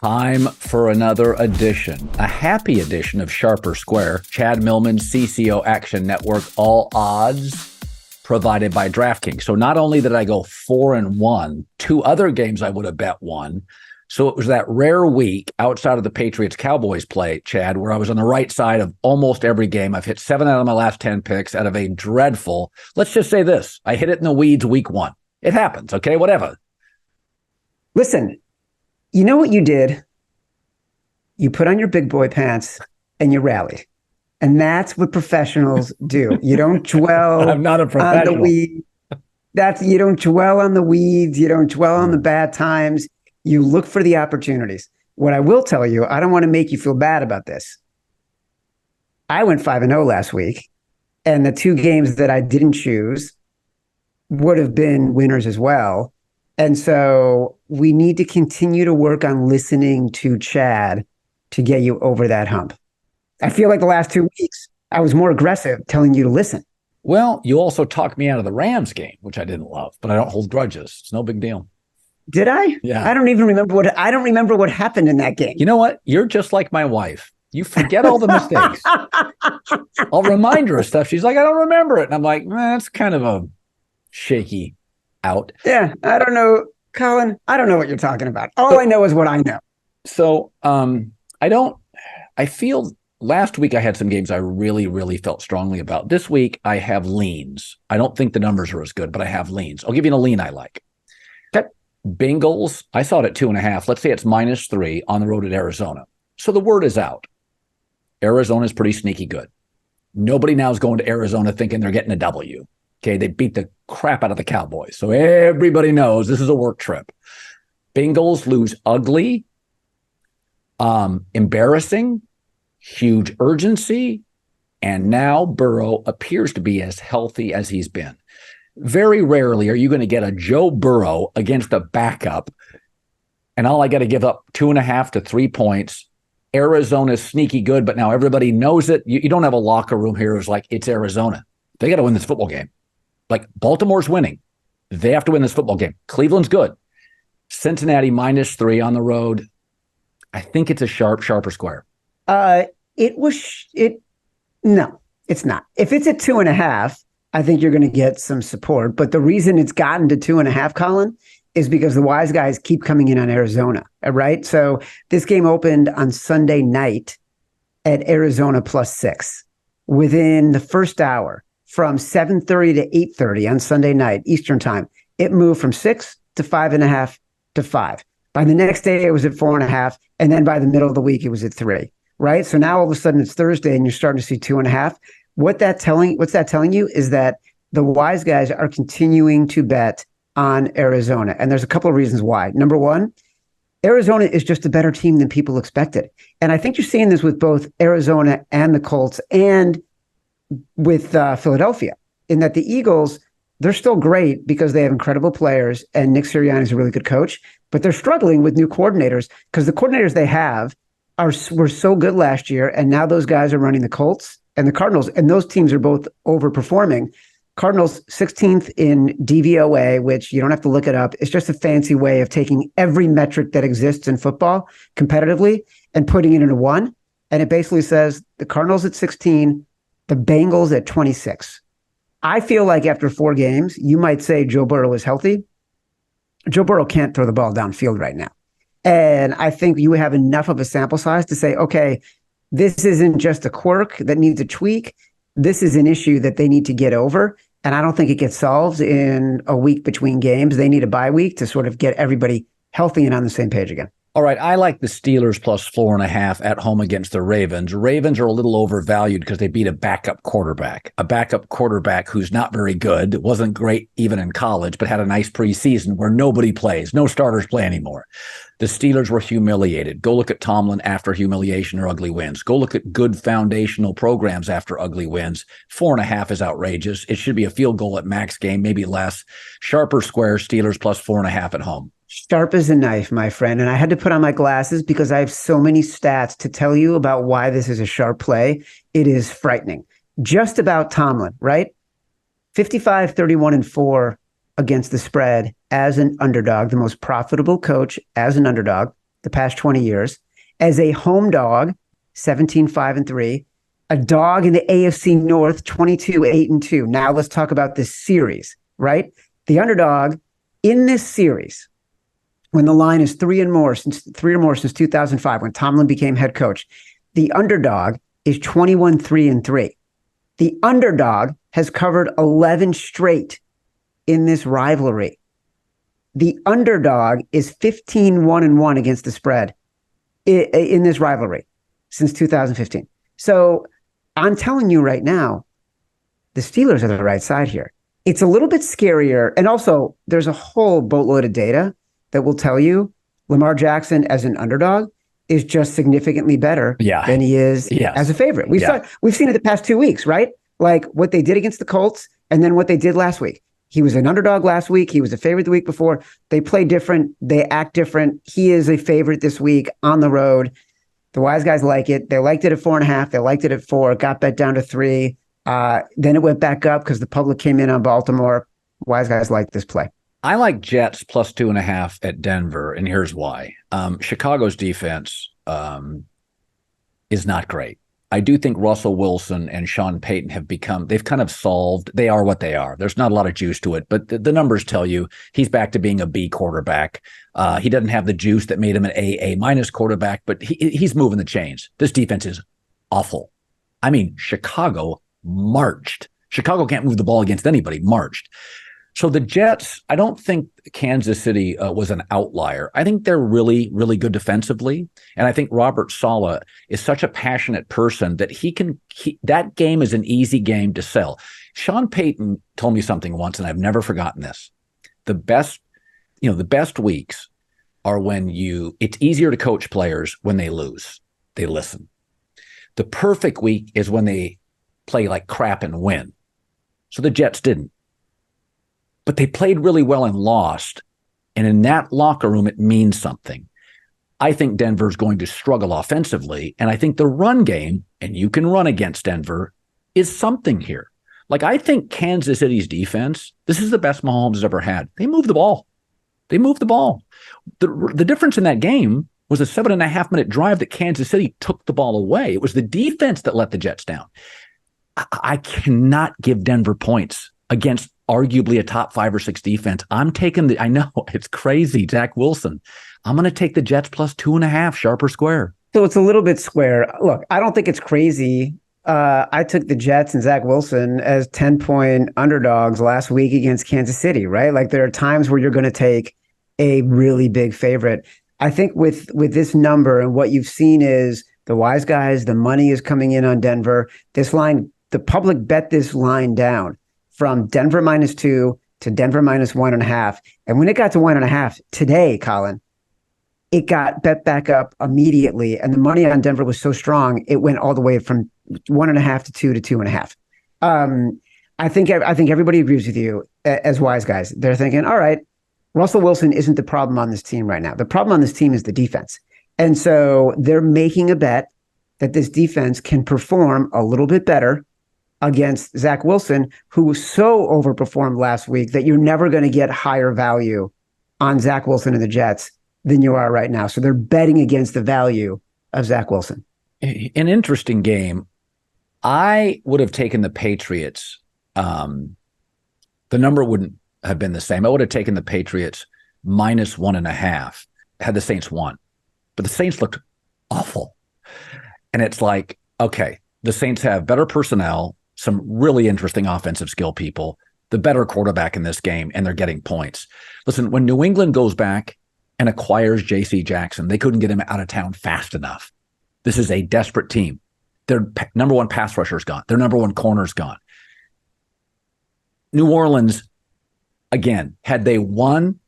Time for another edition, a happy edition of Sharper Square, Chad Millman, CCO Action Network, all odds provided by DraftKings. So not only did I go 4-1, two other games I would have bet won. So it was that rare week outside of the Patriots-Cowboys play, Chad, where I was on the right side of almost every game. I've hit 7 out of my last 10 picks out of a dreadful, let's just say this, I hit it in the weeds week 1. It happens, okay, whatever. Listen, you know what you did? You put on your big boy pants and you rallied. And that's what professionals do. You don't dwell I'm not a professional. on the weeds. You don't dwell on the weeds. You don't dwell on the bad times. You look for the opportunities. What I will tell you, I don't want to make you feel bad about this. I went 5-0 last week, and the two games that I didn't choose would have been winners as well. And so we need to continue to work on listening to Chad to get you over that hump. I feel like the last 2 weeks, I was more aggressive telling you to listen. Well, you also talked me out of the Rams game, which I didn't love, but I don't hold grudges. It's no big deal. Did I? Yeah. I don't remember what happened in that game. You know what? You're just like my wife. You forget all the mistakes. I'll remind her of stuff. She's like, I don't remember it. And I'm like, that's kind of a shaky out. Yeah, I don't know. Colin, I don't know what you're talking about. All I know is what I know. So I feel last week I had some games I really, really felt strongly about. This week I have leans. I don't think the numbers are as good, but I have leans. I'll give you a lean I like. Okay. Bengals, I saw it at 2.5. Let's say it's -3 on the road at Arizona. So the word is out. Arizona is pretty sneaky good. Nobody now is going to Arizona thinking they're getting a W. Okay, they beat the crap out of the Cowboys. So everybody knows this is a work trip. Bengals lose ugly, embarrassing, huge urgency, and now Burrow appears to be as healthy as he's been. Very rarely are you going to get a Joe Burrow against a backup, and all I got to give up 2.5 to 3 points. Arizona's sneaky good, but now everybody knows it. You don't have a locker room here who's like, it's Arizona. They got to win this football game. Like, Baltimore's winning. They have to win this football game. Cleveland's good. Cincinnati -3 on the road. I think it's a sharper square. No, it's not. If it's at 2.5, I think you're going to get some support. But the reason it's gotten to 2.5, Colin, is because the wise guys keep coming in on Arizona, right? So this game opened on Sunday night at Arizona +6. Within the first hour, from 7:30 to 8:30 on Sunday night, Eastern time, it moved from 6 to 5.5 to 5. By the next day, it was at 4.5. And then by the middle of the week, it was at 3, right? So now all of a sudden it's Thursday and you're starting to see 2.5. What's that telling you is that the wise guys are continuing to bet on Arizona. And there's a couple of reasons why. Number one, Arizona is just a better team than people expected. And I think you're seeing this with both Arizona and the Colts and with Philadelphia, in that the Eagles, they're still great because they have incredible players and Nick Sirianni is a really good coach, but they're struggling with new coordinators because the coordinators they have were so good last year, and now those guys are running the Colts and the Cardinals, and those teams are both overperforming. Cardinals 16th in DVOA, which you don't have to look it up. It's just a fancy way of taking every metric that exists in football competitively and putting it into one. And it basically says the Cardinals at 16, the Bengals at 26. I feel like after 4 games, you might say Joe Burrow is healthy. Joe Burrow can't throw the ball downfield right now. And I think you have enough of a sample size to say, okay, this isn't just a quirk that needs a tweak. This is an issue that they need to get over. And I don't think it gets solved in a week between games. They need a bye week to sort of get everybody healthy and on the same page again. All right, I like the Steelers +4.5 at home against the Ravens. Ravens are a little overvalued because they beat a backup quarterback who's not very good, wasn't great even in college, but had a nice preseason where nobody plays. No starters play anymore. The Steelers were humiliated. Go look at Tomlin after humiliation or ugly wins. Go look at good foundational programs after ugly wins. 4.5 is outrageous. It should be a field goal at max game, maybe less. Sharper square, Steelers +4.5 at home. Sharp as a knife, my friend. And I had to put on my glasses because I have so many stats to tell you about why this is a sharp play. It is frightening. Just about Tomlin, right? 55, 31, and 4 against the spread as an underdog, the most profitable coach as an underdog. the past 20 years. As a home dog, 17-5-3. A dog in the AFC North, 22-8-2. Now let's talk about this series, right? The underdog in this series, when the line is three or more since 2005, when Tomlin became head coach, the underdog is 21-3-3. The underdog has covered 11 straight in this rivalry. The underdog is 15-1-1 against the spread in this rivalry since 2015. So I'm telling you right now, the Steelers are the right side here. It's a little bit scarier. And also, there's a whole boatload of data that will tell you Lamar Jackson as an underdog is just significantly better than he is as a favorite. We've seen it the past 2 weeks, right? Like what they did against the Colts and then what they did last week. He was an underdog last week. He was a favorite the week before. They play different. They act different. He is a favorite this week on the road. The wise guys like it. They liked it at 4.5. They liked it at 4. It got bet down to 3. Then it went back up because the public came in on Baltimore. Wise guys like this play. I like Jets plus 2.5 at Denver, and here's why. Chicago's defense is not great. I do think Russell Wilson and Sean Payton they've kind of solved, they are what they are. There's not a lot of juice to it, but the numbers tell you he's back to being a B quarterback. He doesn't have the juice that made him an A minus quarterback, but he's moving the chains. This defense is awful. I mean, Chicago marched. Chicago can't move the ball against anybody, marched. So the Jets, I don't think Kansas City was an outlier. I think they're really, really good defensively. And I think Robert Saleh is such a passionate person that that game is an easy game to sell. Sean Payton told me something once, and I've never forgotten this. The best weeks are when it's easier to coach players when they lose. They listen. The perfect week is when they play like crap and win. So the Jets didn't. But they played really well and lost. And in that locker room, it means something. I think Denver's going to struggle offensively. And I think the run game, and you can run against Denver, is something here. Like, I think Kansas City's defense, this is the best Mahomes has ever had. They moved the ball. The difference in that game was a 7.5-minute drive that Kansas City took the ball away. It was the defense that let the Jets down. I cannot give Denver points against arguably a top 5 or 6 defense. I know it's crazy, Zach Wilson. I'm going to take the Jets plus 2.5, sharp or square. So it's a little bit square. Look, I don't think it's crazy. I took the Jets and Zach Wilson as 10-point underdogs last week against Kansas City, right? Like there are times where you're going to take a really big favorite. I think with this number and what you've seen is the wise guys, the money is coming in on Denver. This line, the public bet this line down from Denver -2 to Denver -1.5. And when it got to 1.5 today, Colin, it got bet back up immediately. And the money on Denver was so strong, it went all the way from 1.5 to 2 to 2.5. I think everybody agrees with you as wise guys. They're thinking, all right, Russell Wilson isn't the problem on this team right now. The problem on this team is the defense. And so they're making a bet that this defense can perform a little bit better against Zach Wilson, who so overperformed last week that you're never going to get higher value on Zach Wilson and the Jets than you are right now. So they're betting against the value of Zach Wilson. An interesting game. I would have taken the Patriots. The number wouldn't have been the same. I would have taken the Patriots -1.5 had the Saints won. But the Saints looked awful. And it's like, okay, the Saints have better personnel, some really interesting offensive skill people, the better quarterback in this game, and they're getting points. Listen, when New England goes back and acquires J.C. Jackson, they couldn't get him out of town fast enough. This is a desperate team. Their number one pass rusher is gone. Their number one corner is gone. New Orleans, again, had they won,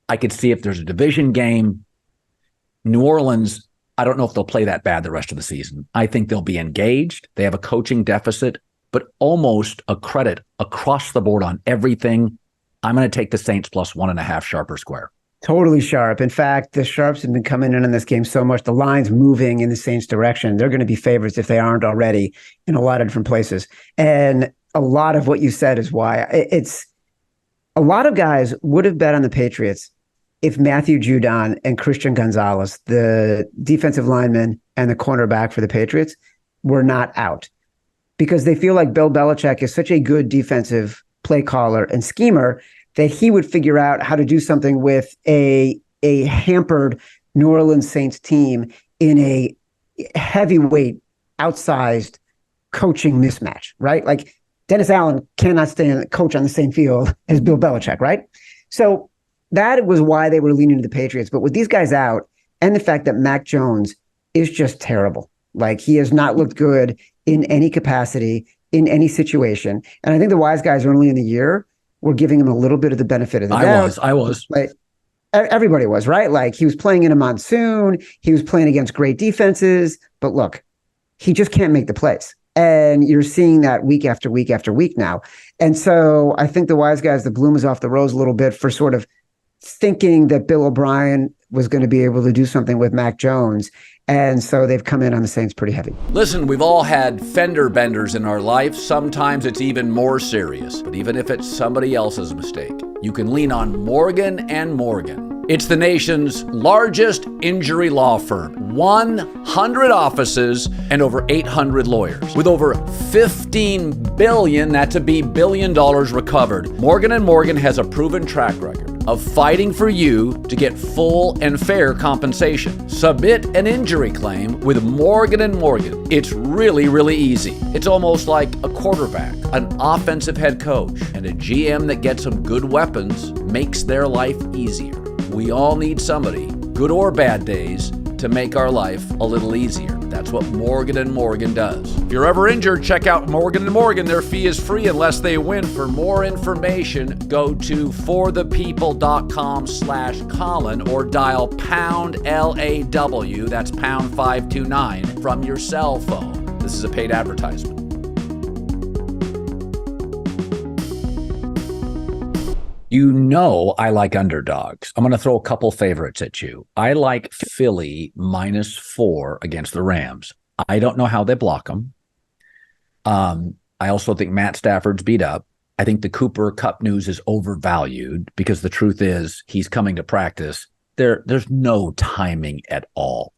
I could see if there's a division game. New Orleans, I don't know if they'll play that bad the rest of the season. I think they'll be engaged. They have a coaching deficit, but almost a credit across the board on everything. I'm going to take the Saints plus 1.5 sharp or square. Totally sharp. In fact, the sharps have been coming in this game so much. The line's moving in the Saints' direction. They're going to be favorites if they aren't already in a lot of different places. And a lot of what you said is why it's a lot of guys would have bet on the Patriots if Matthew Judon and Christian Gonzalez, the defensive lineman and the cornerback for the Patriots, were not out, because they feel like Bill Belichick is such a good defensive play caller and schemer that he would figure out how to do something with a hampered New Orleans Saints team in a heavyweight, outsized coaching mismatch, right? Like Dennis Allen cannot coach on the same field as Bill Belichick, right? So that was why they were leaning to the Patriots. But with these guys out and the fact that Mac Jones is just terrible, like he has not looked good in any capacity, in any situation. And I think the wise guys early in the year were giving him a little bit of the benefit of the doubt. I was. Like, everybody was, right? Like he was playing in a monsoon. He was playing against great defenses. But look, he just can't make the plays. And you're seeing that week after week after week now. And so I think the wise guys, the bloom is off the rose a little bit for sort of thinking that Bill O'Brien was going to be able to do something with Mac Jones. And so they've come in on the Saints pretty heavy. Listen, we've all had fender benders in our life. Sometimes it's even more serious. But even if it's somebody else's mistake, you can lean on Morgan & Morgan. It's the nation's largest injury law firm. 100 offices and over 800 lawyers. With over $15 billion, that's a B, billion dollars recovered, Morgan & Morgan has a proven track record of fighting for you to get full and fair compensation. Submit an injury claim with Morgan & Morgan. It's really, really easy. It's almost like a quarterback, an offensive head coach, and a GM that gets some good weapons makes their life easier. We all need somebody, good or bad days, to make our life a little easier. That's what Morgan & Morgan does. If you're ever injured, check out Morgan & Morgan. Their fee is free unless they win. For more information, go to forthepeople.com/Colin or dial pound LAW, that's pound 529 from your cell phone. This is a paid advertisement. You know I like underdogs. I'm going to throw a couple favorites at you. I like Philly -4 against the Rams. I don't know how they block them. I also think Matt Stafford's beat up. I think the Cooper Kupp news is overvalued because the truth is he's coming to practice. There's no timing at all.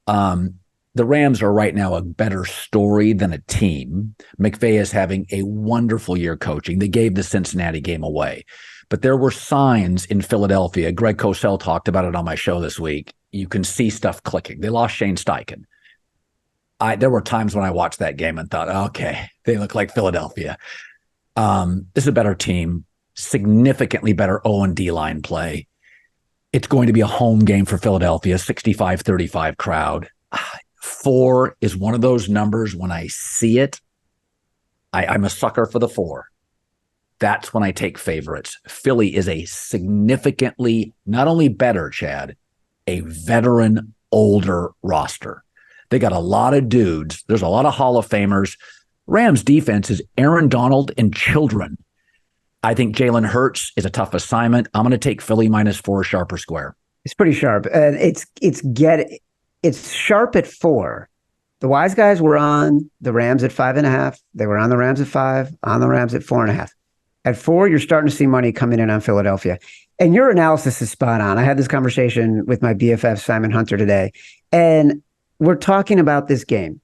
The Rams are right now a better story than a team. McVay is having a wonderful year coaching. They gave the Cincinnati game away. But there were signs in Philadelphia. Greg Cosell talked about it on my show this week. You can see stuff clicking. They lost Shane Steichen. There were times when I watched that game and thought, okay, they look like Philadelphia. This is a better team, significantly better O&D line play. It's going to be a home game for Philadelphia, 65-35 crowd. 4 is one of those numbers when I see it, I'm a sucker for the 4. That's when I take favorites. Philly is a significantly, not only better, Chad, a veteran, older roster. They got a lot of dudes. There's a lot of Hall of Famers. Rams defense is Aaron Donald and children. I think Jalen Hurts is a tough assignment. I'm going to take Philly -4 sharp or square. It's pretty sharp. And it's sharp at 4. The wise guys were on the Rams at 5.5. They were on the Rams at 5, on the Rams at 4.5. At 4, you're starting to see money coming in on Philadelphia. And your analysis is spot on. I had this conversation with my BFF, Simon Hunter, today. And we're talking about this game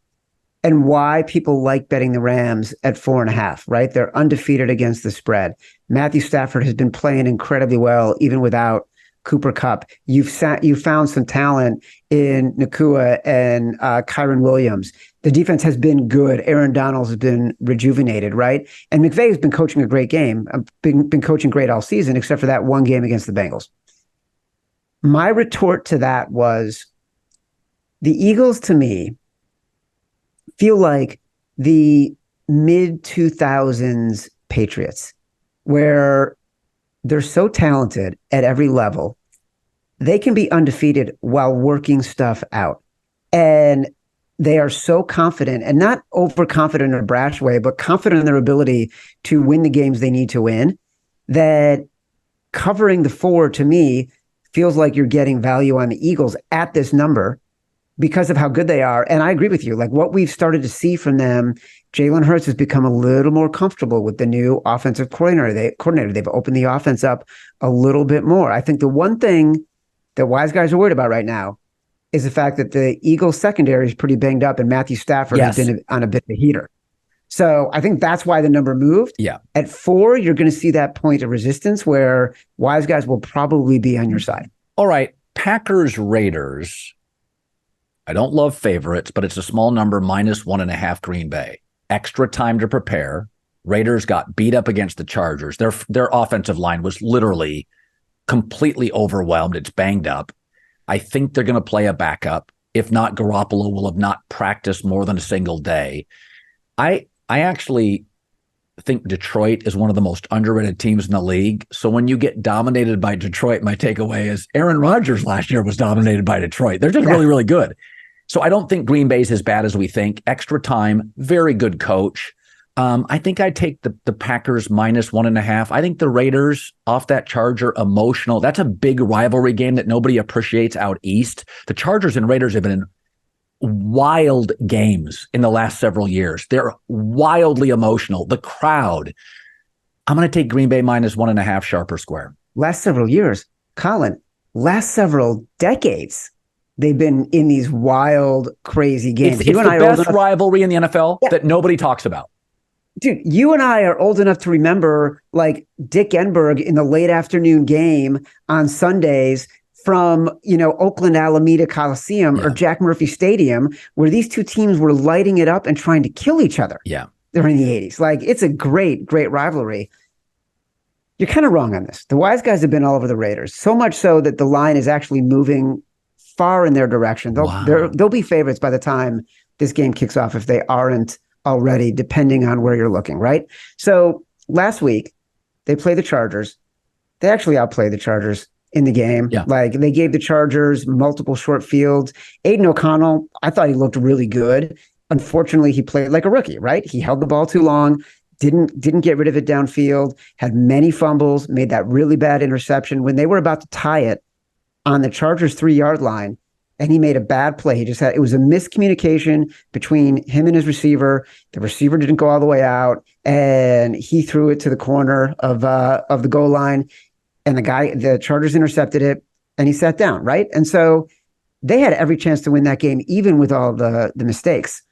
and why people like betting the Rams at 4.5, right? They're undefeated against the spread. Matthew Stafford has been playing incredibly well, even without Cooper Kupp. You found some talent in Nakua and Kyron Williams. The defense has been good. Aaron Donald has been rejuvenated, right? And McVay has been coaching a great game. Been coaching great all season, except for that one game against the Bengals. My retort to that was the Eagles, to me, feel like the mid-2000s Patriots, where they're so talented at every level. They can be undefeated while working stuff out. And they are so confident, and not overconfident in a brash way, but confident in their ability to win the games they need to win, that covering the 4, to me, feels like you're getting value on the Eagles at this number. because of how good they are. And I agree with you. Like what we've started to see from them, Jalen Hurts has become a little more comfortable with the new offensive coordinator. They've opened the offense up a little bit more. I think the one thing that wise guys are worried about right now is the fact that the Eagles secondary is pretty banged up and Matthew Stafford has been on a bit of a heater. So I think that's why the number moved. Yeah. At 4, you're going to see that point of resistance where wise guys will probably be on your side. All right. Packers, Raiders. I don't love favorites, but it's a small number, -1.5 Green Bay. Extra time to prepare. Raiders got beat up against the Chargers. Their offensive line was literally completely overwhelmed. It's banged up. I think they're going to play a backup. If not, Garoppolo will have not practiced more than a single day. I actually think Detroit is one of the most underrated teams in the league. So when you get dominated by Detroit, my takeaway is Aaron Rodgers last year was dominated by Detroit. They're just really, really good. So I don't think Green Bay's as bad as we think. Extra time, very good coach. I think I take the Packers -1.5. I think the Raiders off that Charger emotional. That's a big rivalry game that nobody appreciates out east. The Chargers and Raiders have been in wild games in the last several years. They're wildly emotional. The crowd. I'm going to take Green Bay -1.5 sharper square. Last several years, Colin, last several decades, they've been in these wild, crazy games. It's the best rivalry in the NFL that nobody talks about. Dude, you and I are old enough to remember like Dick Enberg in the late afternoon game on Sundays from, Oakland Alameda Coliseum or Jack Murphy Stadium, where these two teams were lighting it up and trying to kill each other. Yeah. During the 80s. Like, it's a great, great rivalry. You're kind of wrong on this. The wise guys have been all over the Raiders, so much so that the line is actually moving far in their direction. They'll be favorites by the time this game kicks off if they aren't already, depending on where you're looking, right? So last week, they played the Chargers. They actually outplayed the Chargers in the game. Yeah. Like, they gave the Chargers multiple short fields. Aiden O'Connell, I thought he looked really good. Unfortunately, he played like a rookie, right? He held the ball too long, didn't get rid of it downfield, had many fumbles, made that really bad interception when they were about to tie it on the Chargers 3-yard line. And he made a bad play. It was a miscommunication between him and his receiver. The receiver didn't go all the way out, and he threw it to the corner of the goal line. And the Chargers intercepted it, and he sat down, right? And so they had every chance to win that game, even with all the mistakes.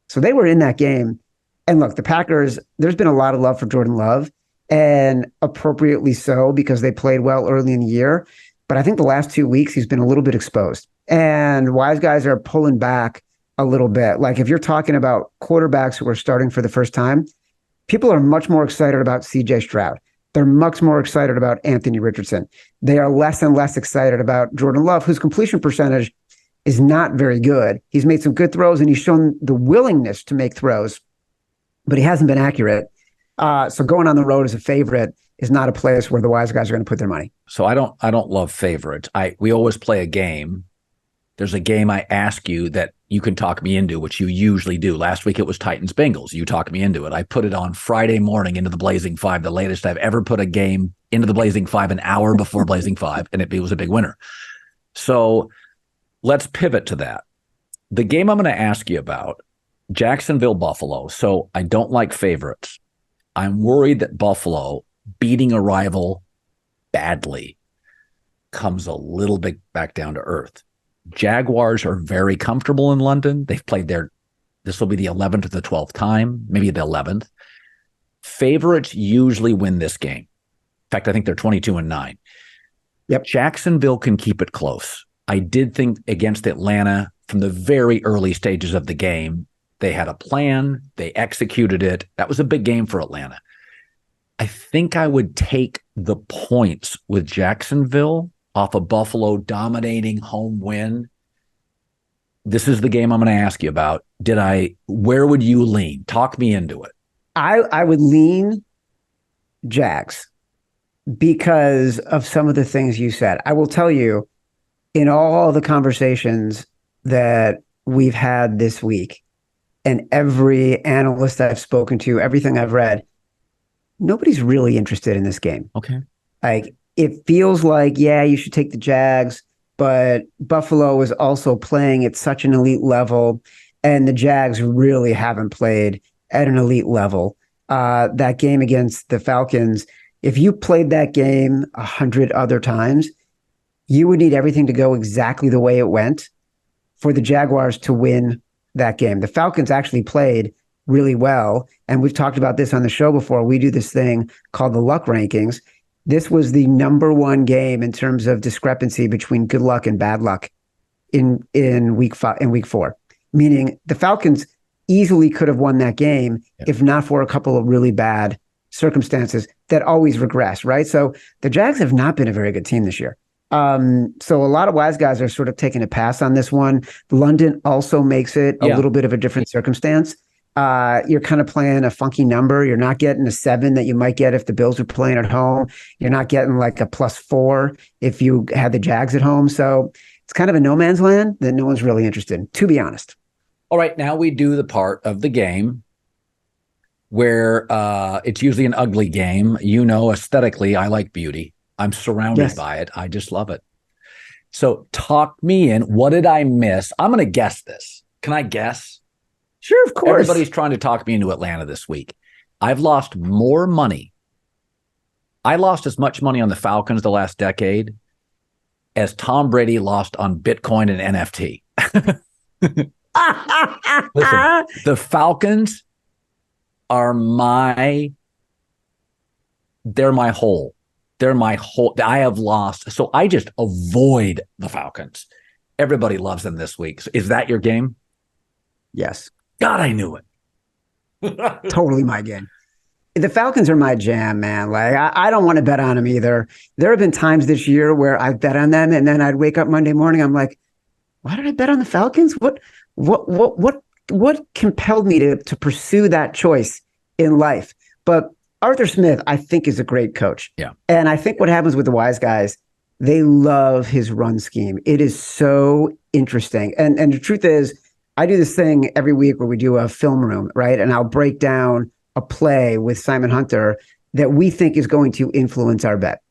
So they were in that game. And look, the Packers, there's been a lot of love for Jordan Love, and appropriately so, because they played well early in the year. But I think the last 2 weeks, he's been a little bit exposed. And wise guys are pulling back a little bit. Like, if you're talking about quarterbacks who are starting for the first time, people are much more excited about CJ Stroud. They're much more excited about Anthony Richardson. They are less and less excited about Jordan Love, whose completion percentage is not very good. He's made some good throws, and he's shown the willingness to make throws, but he hasn't been accurate. So going on the road as a favorite is not a place where the wise guys are going to put their money. So I don't love favorites. We always play a game. There's a game I ask you that you can talk me into, which you usually do. Last week it was Titans-Bengals. You talked me into it. I put it on Friday morning into the Blazing 5, the latest I've ever put a game into the Blazing 5 an hour before Blazing 5, and it was a big winner. So let's pivot to that. The game I'm going to ask you about, Jacksonville-Buffalo. So I don't like favorites. I'm worried that Buffalo beating a rival badly comes a little bit back down to earth. Jaguars are very comfortable in London. They've played there. This will be the 11th or the 12th time, maybe the 11th. Favorites usually win this game. In fact, I think they're 22-9. Yep. Jacksonville can keep it close. I did think against Atlanta from the very early stages of the game, they had a plan. They executed it. That was a big game for Atlanta. I think I would take the points with Jacksonville off a Buffalo dominating home win. This is the game I'm going to ask you about. Where would you lean? Talk me into it. I would lean Jags because of some of the things you said. I will tell you, in all the conversations that we've had this week, and every analyst I've spoken to, everything I've read, nobody's really interested in this game. Okay. Like, it feels like, yeah, you should take the Jags. but Buffalo is also playing at such an elite level, and the Jags really haven't played at an elite level. That game against the Falcons, if you played that game 100 other times, you would need everything to go exactly the way it went for the Jaguars to win that game. The Falcons actually played really well, and we've talked about this on the show before. We do this thing called the luck rankings. This was the number one game in terms of discrepancy between good luck and bad luck in week 4, meaning the Falcons easily could have won that game if not for a couple of really bad circumstances that always regress, right? So the Jags have not been a very good team this year. So a lot of wise guys are sort of taking a pass on this one. London also makes it a little bit of a different circumstance. You're kind of playing a funky number. You're not getting a 7 that you might get if the Bills are playing at home. You're not getting like a +4 if you had the Jags at home. So it's kind of a no man's land that no one's really interested in, to be honest. All right, now we do the part of the game where it's usually an ugly game. Aesthetically, I like beauty. I'm surrounded by it. I just love it. So talk me in. What did I miss? I'm going to guess this. Can I guess? Sure, of course. Everybody's trying to talk me into Atlanta this week. I've lost more money. I lost as much money on the Falcons the last decade as Tom Brady lost on Bitcoin and NFT. Listen, the Falcons are they're my whole. I have lost. So I just avoid the Falcons. Everybody loves them this week. So is that your game? Yes. God, I knew it. Totally my game. The Falcons are my jam, man. Like I don't want to bet on them either. There have been times this year where I bet on them, and then I'd wake up Monday morning. I'm like, why did I bet on the Falcons? What compelled me to pursue that choice in life? But Arthur Smith, I think, is a great coach. Yeah. And I think what happens with the wise guys, they love his run scheme. It is so interesting. And the truth is, I do this thing every week where we do a film room, right? And I'll break down a play with Simon Hunter that we think is going to influence our bet.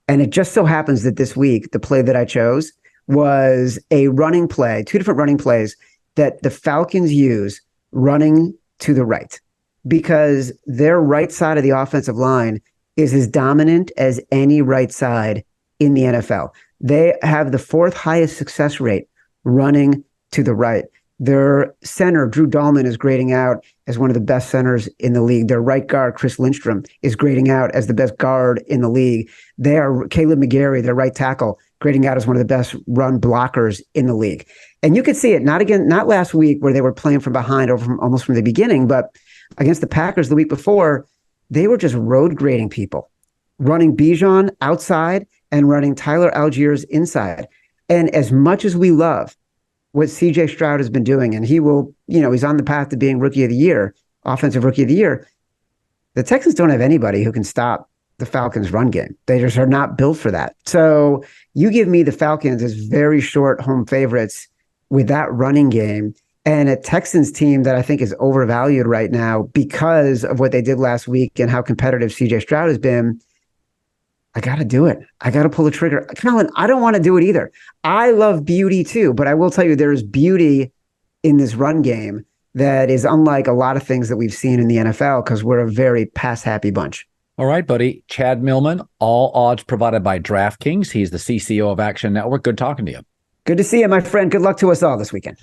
And it just so happens that this week, the play that I chose was a running play, 2 different running plays that the Falcons use running to the right, because their right side of the offensive line is as dominant as any right side in the NFL. They have the 4th highest success rate running to the right. Their center, Drew Dahlman, is grading out as one of the best centers in the league. Their right guard, Chris Lindstrom, is grading out as the best guard in the league. Caleb McGarry, their right tackle, grading out as one of the best run blockers in the league. And you could see it, not last week where they were playing from behind almost from the beginning, but against the Packers the week before, they were just road grading people, running Bijan outside and running Tyler Algiers inside. And as much as we love what CJ Stroud has been doing, and he will, he's on the path to being Rookie of the Year, Offensive Rookie of the Year, the Texans don't have anybody who can stop the Falcons' run game. They just are not built for that. So you give me the Falcons as very short home favorites with that running game, and a Texans team that I think is overvalued right now because of what they did last week and how competitive CJ Stroud has been. I got to do it. I got to pull the trigger. Colin, I don't want to do it either. I love beauty too, but I will tell you there is beauty in this run game that is unlike a lot of things that we've seen in the NFL because we're a very pass-happy bunch. All right, buddy. Chad Millman, all odds provided by DraftKings. He's the CCO of Action Network. Good talking to you. Good to see you, my friend. Good luck to us all this weekend.